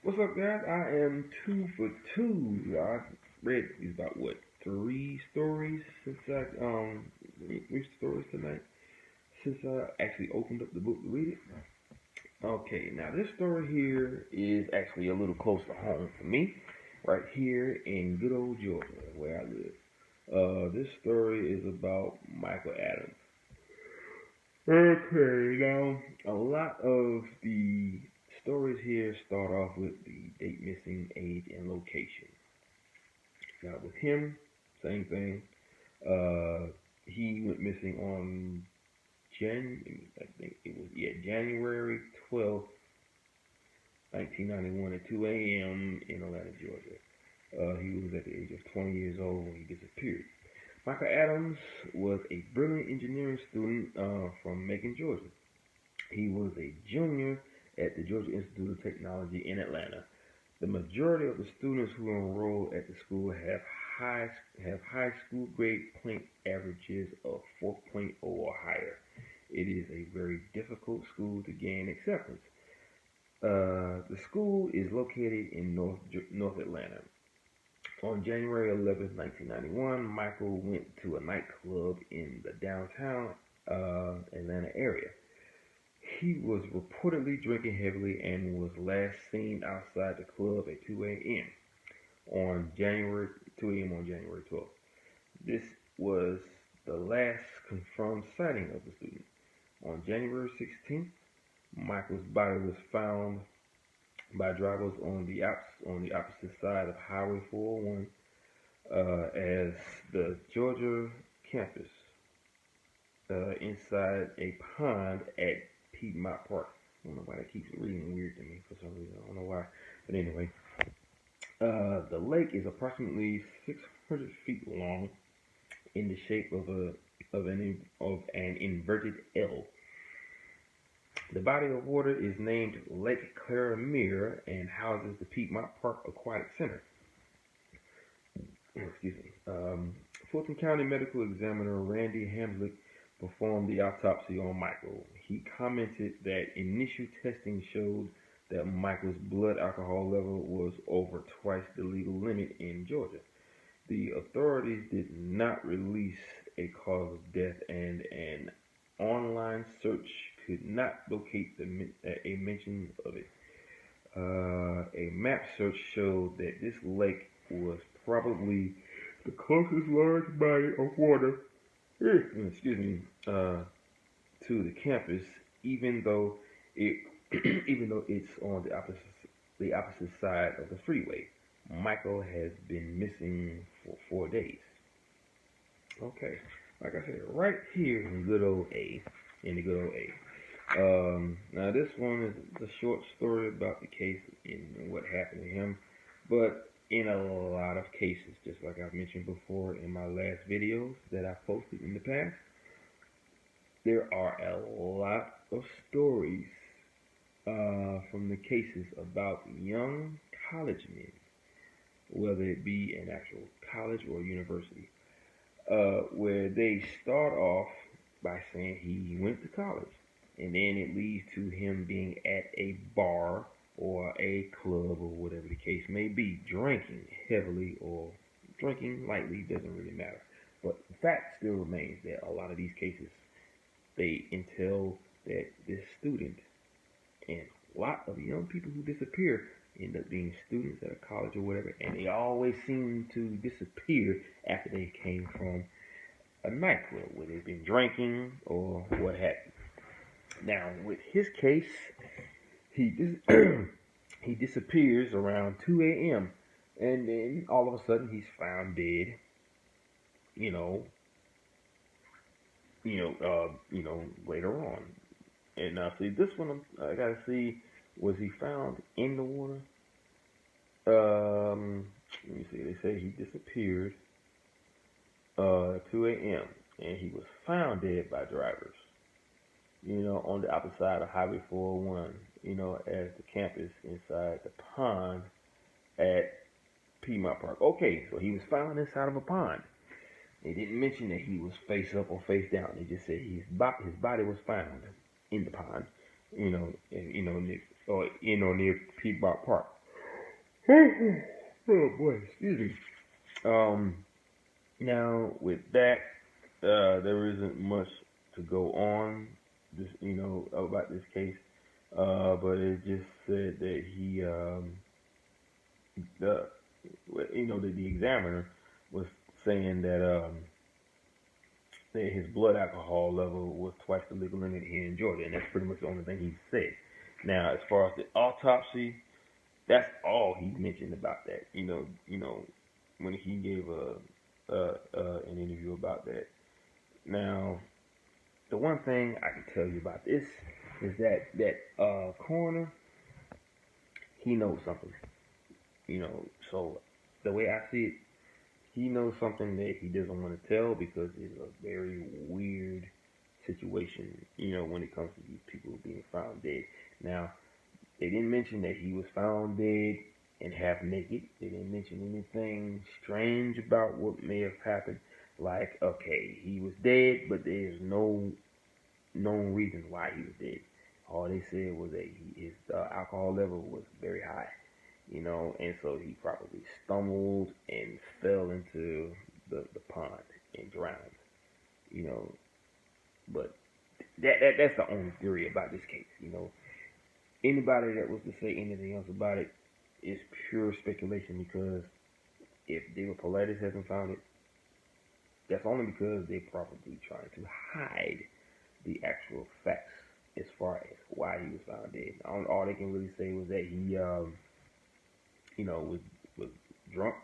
What's up, guys? I am 2 for 2. I read these about what 3 stories since I reached stories tonight. Since I actually opened up the book to read it. Okay, now this story here is actually a little close to home for me, right here in good old Georgia, where I live. This story is about Michael Adams. Okay, now a lot of the stories here start off with the date, missing, age, and location. Now with him, same thing. He went missing on I think it was January 12th, 1991 at 2 a.m. in Atlanta, Georgia. He was at the age of 20 years old when he disappeared. Michael Adams was a brilliant engineering student from Macon, Georgia. He was a junior at the Georgia Institute of Technology in Atlanta. The majority of the students who enroll at the school have high school grade point averages of 4.0 or higher. It is a very difficult school to gain acceptance. The school is located in North Atlanta. On January 11th, 1991, Michael went to a nightclub in the downtown Atlanta area. He was reportedly drinking heavily and was last seen outside the club at 2 a.m. on January 12th. This was the last confirmed sighting of the student. On January 16th, Michael's body was found by drivers on the opposite side of Highway 401 as the Georgia campus inside a pond at Piedmont Park. I don't know why that keeps reading weird to me for some reason. I don't know why, but anyway, the lake is approximately 600 feet long, in the shape of an inverted L. The body of water is named Lake Claramere and houses the Piedmont Park Aquatic Center. Excuse me. Fulton County Medical Examiner Randy Hamblick performed the autopsy on Michael. He commented that initial testing showed that Michael's blood alcohol level was over twice the legal limit in Georgia. The authorities did not release a cause of death, and an online search could not locate a mention of it. A map search showed that this lake was probably the closest large body of water, to the campus, even though it's on the opposite side of the freeway. Michael has been missing for 4 days. Okay, like I said, right here in the good old A. Now this one is a short story about the case and what happened to him, but in a lot of cases, just like I've mentioned before in my last videos that I've posted in the past, there are a lot of stories from the cases about young college men, whether it be an actual college or university, where they start off by saying he went to college, and then it leads to him being at a bar or a club or whatever the case may be, drinking heavily or drinking lightly, doesn't really matter. But the fact still remains that a lot of these cases, they entail that this student and a lot of young people who disappear end up being students at a college or whatever, and they always seem to disappear after they came from a nightclub where they've been drinking or what have you. Now, with his case, he disappears around 2 a.m. and then all of a sudden he's found dead. Later on. And now, see, this one I gotta see, was he found in the water? Let me see. They say he disappeared 2 a.m. and he was found dead by drivers. On the opposite side of Highway 401. As the campus inside the pond at Piedmont Park. Okay, so he was found inside of a pond. They didn't mention that he was face up or face down. They just said his body was found in the pond, or near Piedmont Park. Oh boy, excuse me. Now with that, there isn't much to go on, just about this case. But it just said that the that the examiner was saying that his blood alcohol level was twice the legal limit here in Georgia, and that's pretty much the only thing he said. Now, as far as the autopsy, that's all he mentioned about that. When he gave an interview about that. Now, the one thing I can tell you about this is that coroner, he knows something. So the way I see it, he knows something that he doesn't want to tell because it's a very weird situation, when it comes to these people being found dead. Now, they didn't mention that he was found dead and half naked. They didn't mention anything strange about what may have happened. Like, okay, he was dead, but there's no known reason why he was dead. All they said was that his alcohol level was very high, and so he probably stumbled and fell into the pond and drowned, you know. But that's the only theory about this case, Anybody that was to say anything else about it is pure speculation because if David Paulides hasn't found it, that's only because they're probably trying to hide the actual facts as far as why he was found dead. All they can really say was that he, was drunk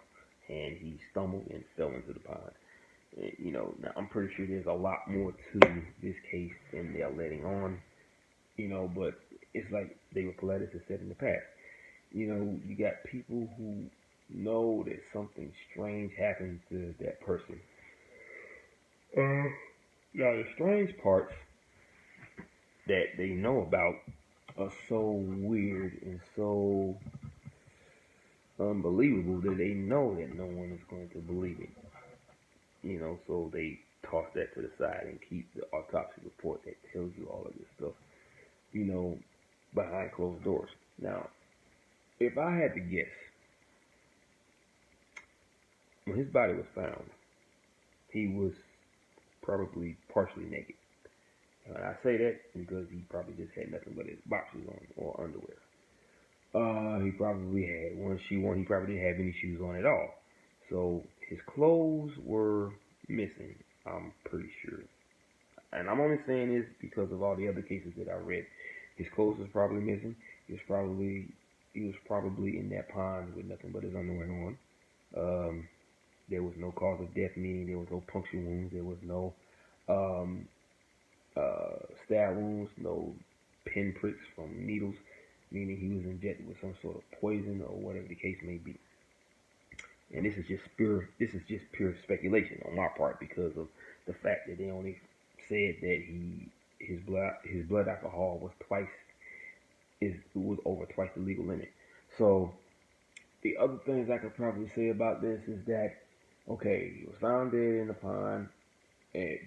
and he stumbled and fell into the pond. Now I'm pretty sure there's a lot more to this case than they're letting on. But it's like David Paulides has said in the past. You got people who know that something strange happened to that person. Now the strange parts that they know about are so weird and so unbelievable that they know that no one is going to believe it. So they toss that to the side and keep the autopsy report that tells you all of this stuff, behind closed doors. Now, if I had to guess, when his body was found, he was probably partially naked. I say that because he probably just had nothing but his boxers on or underwear. He probably had one shoe on. He probably didn't have any shoes on at all. So his clothes were missing, I'm pretty sure. And I'm only saying this because of all the other cases that I read. His clothes was probably missing. He was probably in that pond with nothing but his underwear on. There was no cause of death, meaning there was no puncture wounds. There was no stab wounds, no pinpricks from needles, meaning he was injected with some sort of poison or whatever the case may be. And this is just pure speculation on my part because of the fact that they only said that his blood alcohol was over twice the legal limit. So the other things I could probably say about this is that okay, he was found dead in the pond,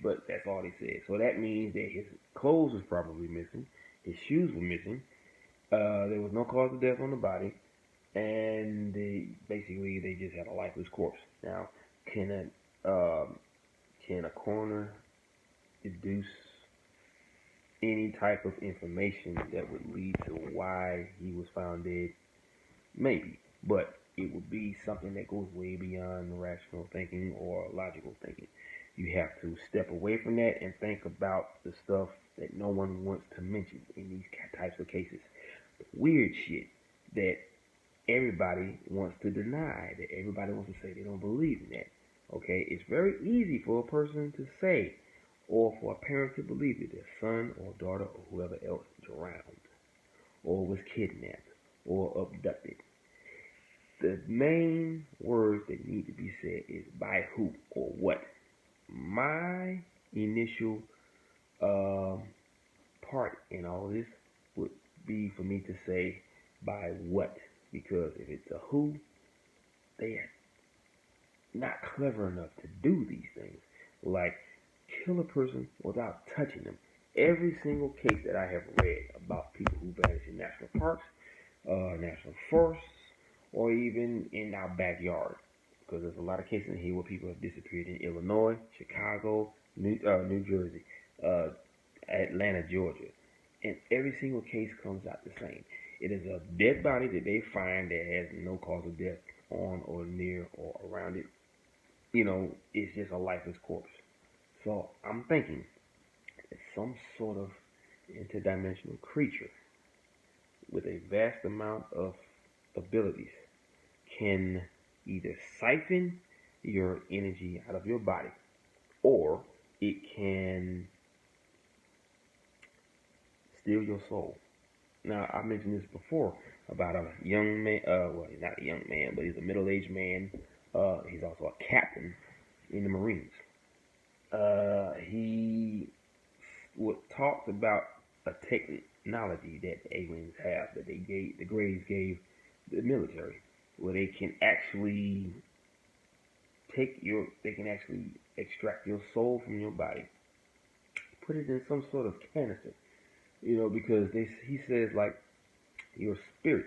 but that's all they said. So that means that his clothes was probably missing, his shoes were missing, there was no cause of death on the body, and they just had a lifeless corpse. Now, can a coroner deduce any type of information that would lead to why he was found dead? Maybe, but it would be something that goes way beyond rational thinking or logical thinking. You have to step away from that and think about the stuff that no one wants to mention in these types of cases. The weird shit that everybody wants to deny, that everybody wants to say they don't believe in that. Okay, it's very easy for a person to say, or for a parent to believe that their son or daughter or whoever else drowned, or was kidnapped, or abducted. The main words that need to be said is by who or what. My initial part in all this would be for me to say by what, because if it's a who, they are not clever enough to do these things, like kill a person without touching them. Every single case that I have read about people who vanish in national parks, national forests, or even in our backyard. Because there's a lot of cases here where people have disappeared in Illinois, Chicago, New Jersey, uh, Atlanta, Georgia. And every single case comes out the same. It is a dead body that they find that has no cause of death on or near or around it. It's just a lifeless corpse. So I'm thinking that some sort of interdimensional creature with a vast amount of abilities can either siphon your energy out of your body, or it can steal your soul. Now, I mentioned this before about a young man. Well, he's not a young man, but he's a middle-aged man. He's also a captain in the Marines. He talked about a technology that aliens have that the Greys gave the military, where they can actually they can actually extract your soul from your body, put it in some sort of canister, because he says like your spirit,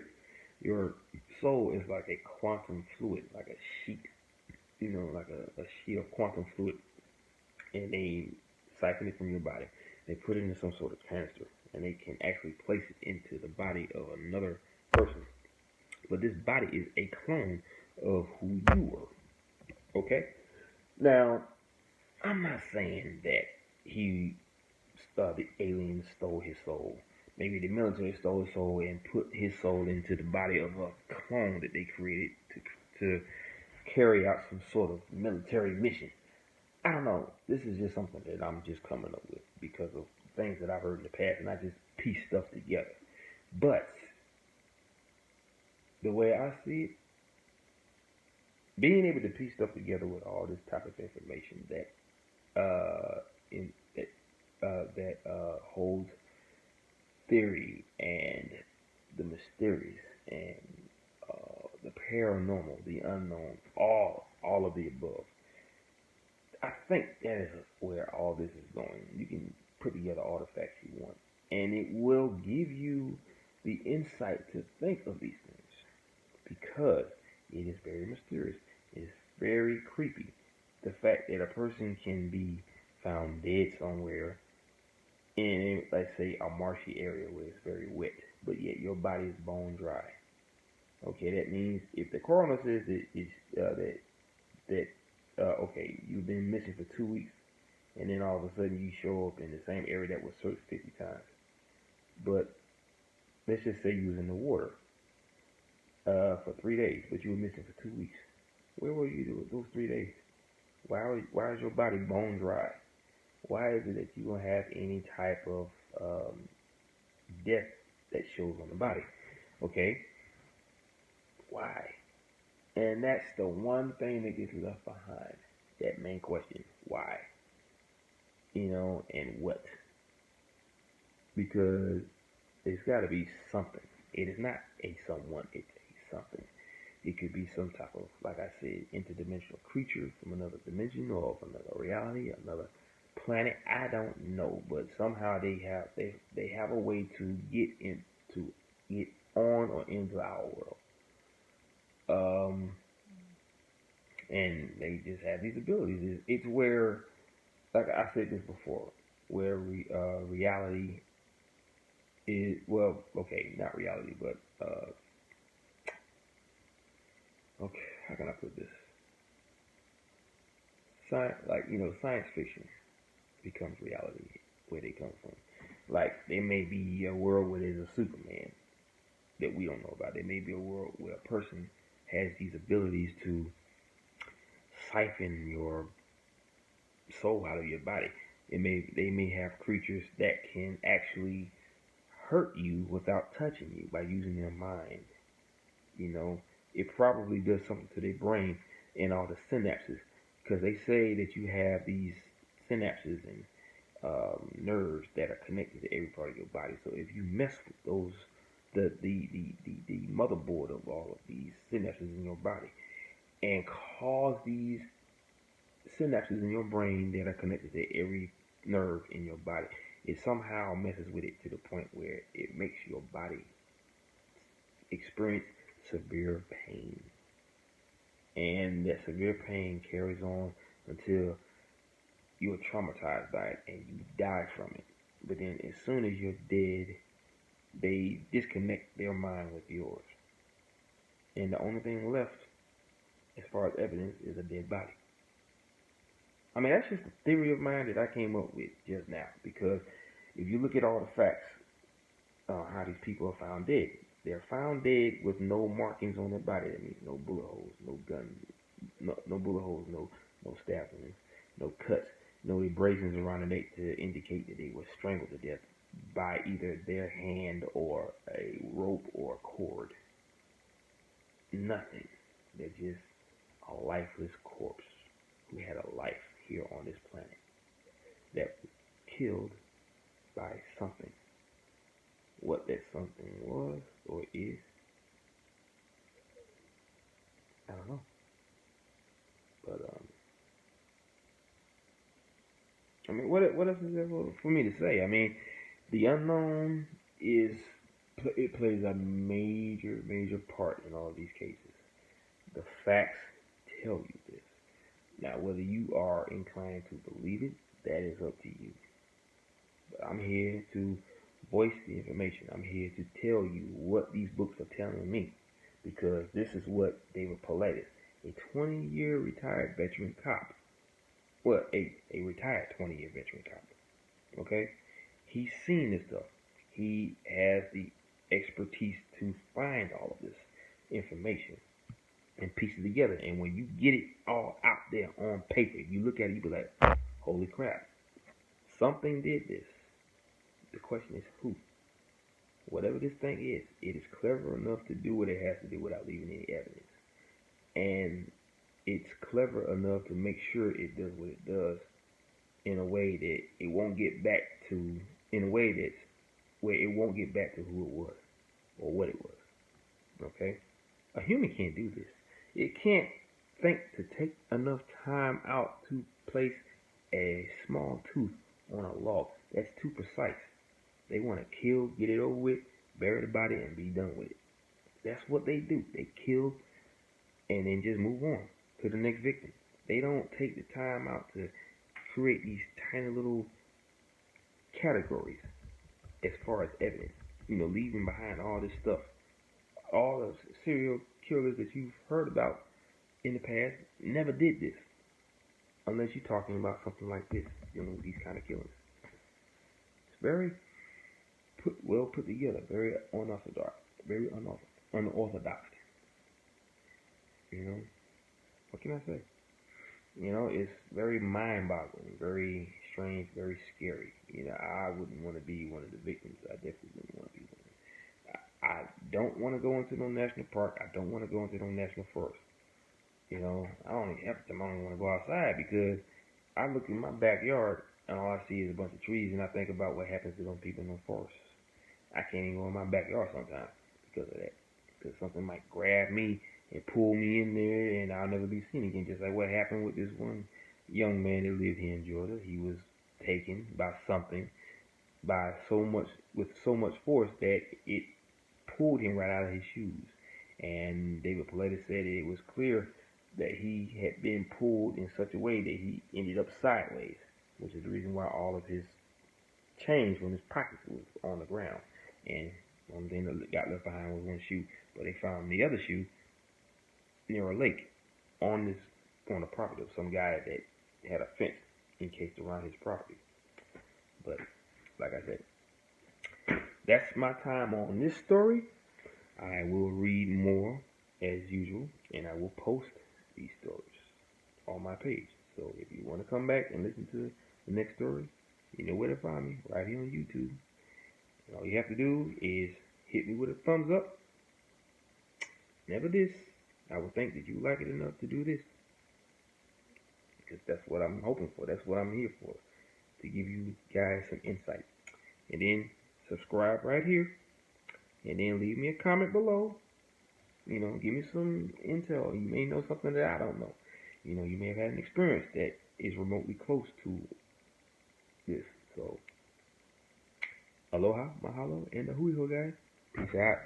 your soul is like a quantum fluid, like a sheet, like a sheet of quantum fluid, and they siphon it from your body. They put it in some sort of canister, and they can actually place it into the body of another person. But this body is a clone of who you were. Okay? Now, I'm not saying that the alien stole his soul. Maybe the military stole his soul and put his soul into the body of a clone that they created to carry out some sort of military mission. I don't know. This is just something that I'm just coming up with because of things that I've heard in the past, and I just piece stuff together. But the way I see it, being able to piece stuff together with all this type of information that holds theory and the mysterious and the paranormal, the unknown, all of the above. I think that is where all this is going. You can put together all the facts you want, and it will give you the insight to think of these things because it is very mysterious. It is very creepy. The fact that a person can be found dead somewhere in, let's say, a marshy area where it's very wet, but yet your body is bone dry. Okay, that means if the coroner says that okay, you've been missing for 2 weeks, and then all of a sudden you show up in the same area that was searched 50 times. But let's just say you was in the water for 3 days, but you were missing for 2 weeks. Where were you those 3 days? Why is your body bone dry? Why is it that you don't have any type of death that shows on the body? Okay, why? And that's the one thing that gets left behind. That main question, why? And what? Because there's got to be something. It is not a someone, it's a something. It could be some type of, like I said, interdimensional creature from another dimension or from another reality, another planet. I don't know, but somehow they have a way to get on or into our world. And they just have these abilities. It's where, like I said this before, where reality is, well, okay, not reality, but okay, how can I put this? Science fiction becomes reality where they come from. Like there may be a world where there's a Superman that we don't know about. There may be a world where a person has these abilities to siphon your soul out of your body. They may have creatures that can actually hurt you without touching you by using their mind. It probably does something to their brain and all the synapses, because they say that you have these synapses and nerves that are connected to every part of your body. So if you mess with those, the motherboard of all of these synapses in your body, and cause these synapses in your brain that are connected to every nerve in your body, it somehow messes with it to the point where it makes your body experience severe pain. And that severe pain carries on until you're traumatized by it and you die from it. But then as soon as you're dead, they disconnect their mind with yours. And the only thing left, as far as evidence, is a dead body. I mean, that's just a theory of mine that I came up with just now. Because if you look at all the facts, how these people are found dead, they're found dead with no markings on their body. That means no bullet holes, no gun, no bullet holes, no stab wounds, no cuts, no abrasions around the neck to indicate that they were strangled to death by either their hand or a rope or a cord. Nothing. They're just a lifeless corpse who had a life here on this planet that was killed by something. What that something was or is, I don't know. But I mean, what else is there for me to say? I mean, the unknown plays a major part in all of these cases. The facts tell you this. Now, whether you are inclined to believe it, that is up to you. But I'm here to voice the information. I'm here to tell you what these books are telling me, because this is what David Paulides, a 20-year retired veteran cop, well, a retired 20-year veteran cop, okay? He's seen this stuff. He has the expertise to find all of this information and piece it together. And when you get it all out there on paper, you look at it, you be like, holy crap, something did this. The question is who? Whatever this thing is, it is clever enough to do what it has to do without leaving any evidence. And it's clever enough to make sure it does what it does in a way that it won't get back to, in a way that's where it won't get back to who it was or what it was. Okay? A human can't do this. It can't think to take enough time out to place a small tooth on a log. That's too precise. They want to kill, get it over with, bury the body, and be done with it. That's what they do. They kill and then just move on to the next victim. They don't take the time out to create these tiny little categories as far as evidence. You know, leaving behind all this stuff. All the serial killers that you've heard about in the past never did this. Unless you're talking about something like this, you know, these kind of killings. It's very well put together, very unorthodox, unorthodox. You know, what can I say? You know, it's very mind-boggling, very strange, very scary. You know, I wouldn't want to be one of the victims. I definitely wouldn't want to be one. I don't want to go into no national park. I don't want to go into no national forest. You know, I don't even have to. I don't want to go outside because I look in my backyard and all I see is a bunch of trees, and I think about what happens to those people in those forests. I can't even go in my backyard sometimes because of that. Because something might grab me and pull me in there, and I'll never be seen again. Just like what happened with this one young man that lived here in Georgia. He was taken by something with so much force that it pulled him right out of his shoes. And David Paulides said it was clear that he had been pulled in such a way that he ended up sideways, which is the reason why all of his change from his pockets was on the ground. And one thing that got left behind was one shoe, but they found the other shoe near a lake on the property of some guy that had a fence encased around his property. But like I said, that's my time on this story. I will read more as usual, and I will post these stories on my page. So if you want to come back and listen to the next story, you know where to find me, right here on YouTube. And all you have to do is hit me with a thumbs up. Never this. I would think that you like it enough to do this. Because that's what I'm hoping for. That's what I'm here for. To give you guys some insight. And then subscribe right here. And then leave me a comment below. You know, give me some intel. You may know something that I don't know. You know, you may have had an experience that is remotely close to this. So, aloha, mahalo, and a hui ho, guys. Peace out.